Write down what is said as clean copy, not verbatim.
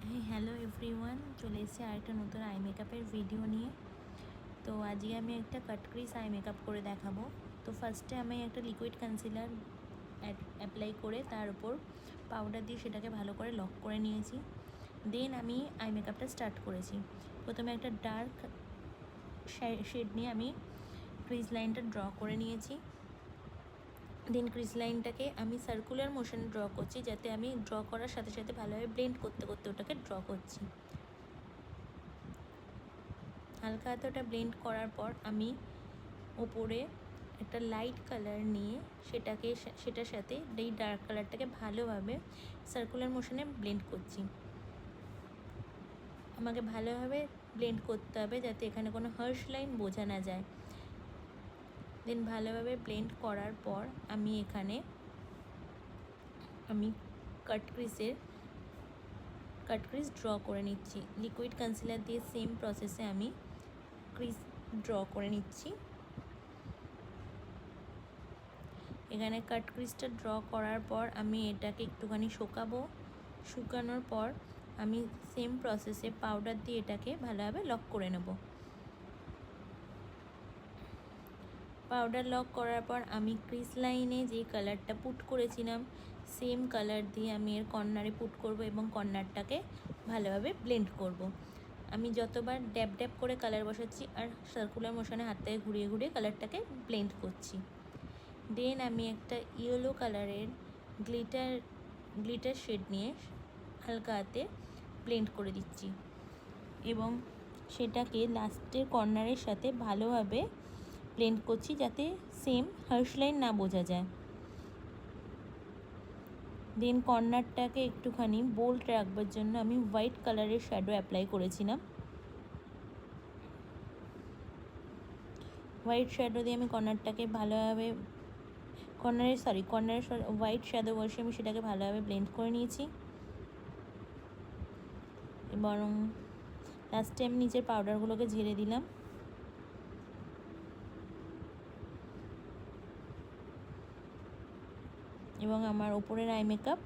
Hello everyone, চলে এসেছি আরেকটা নতুন আই মেকআপের ভিডিও নিয়ে। তো আজকে আমি একটা কাট ক্রিজ আই মেকআপ করে দেখাবো। তো ফার্স্টে আমি একটা লিকুইড কনসিলার অ্যাপ্লাই করে তার উপর পাউডার দিয়ে সেটাকে ভালো করে লক করে নিয়েছি। দেন আমি আই মেকআপটা স্টার্ট করেছি। প্রথমে একটা ডার্ক শেড নিয়ে আমি ক্রিজ লাইনটা ড্র করে নিয়েছি। দেন ক্রিজ লাইনটাকে আমি সার্কুলার মোশনে ড্র করছি, যাতে আমি ড্র করার সাথে সাথে ভালোভাবে ব্লেন্ড করতে করতে ওটাকে ড্র করছি। হালকা হাতে ওটা ব্লেন্ড করার পর আমি ওপরে একটা লাইট কালার নিয়ে সেটার সাথে এই ডার্ক কালারটাকে ভালোভাবে সার্কুলার মোশনে ব্লেন্ড করছি। আমাকে ভালোভাবে ব্লেন্ড করতে হবে যাতে এখানে কোনো হার্শ লাইন বোঝা না যায়। দেন ভালোভাবে ব্লেন্ড করার পর আমি এখানে কাট ক্রিজ ড্র করে নিচ্ছি। লিকুইড কনসিলার দিয়ে সেম প্রসেসে আমি ক্রিজ ড্র করে নিচ্ছি। এখানে কাট ক্রিজটা ড্র করার পর আমি এটাকে একটুখানি শুকানোর পর আমি সেম প্রসেসে পাউডার দিয়ে এটাকে ভালোভাবে লক করে নেব। পাউডার লক করার পর আমি ক্রিজ লাইনে যে কালারটা পুট করেছিলাম সেম কালার দিয়ে আমি এর কর্নারে পুট করব এবং কর্নারটাকে ভালোভাবে ব্লেন্ড করব। আমি যতবার ড্যাব ড্যাব করে কালার বসাচ্ছি আর সার্কুলার মোশনে হাতটাকে ঘুরিয়ে ঘুরিয়ে কালারটাকে ব্লেন্ড করছি। দেন আমি একটা ইয়েলো কালারের গ্লিটার শেড নিয়ে হালকা হাতে ব্লেন্ড করে দিচ্ছি এবং সেটাকে লাস্টের কর্নারের সাথে ভালোভাবে ব্লেন্ড করছি, যাতে সেম হার্শ লাইন না বোঝা যায়। দেন কর্নারটাকে একটুখানি বোল্ড রাখবার জন্য আমি হোয়াইট কালারের শ্যাডো অ্যাপ্লাই করেছিলাম। হোয়াইট শ্যাডো দিয়ে আমি কর্নারটাকে ভালোভাবে কর্নারের হোয়াইট শ্যাডো বসে আমি সেটাকে ভালোভাবে ব্লেন্ড করে নিয়েছি এবং লাস্টে আমি নিচের পাউডারগুলোকে ঝেড়ে দিলাম এবং আমার ওপরের আই মেকআপ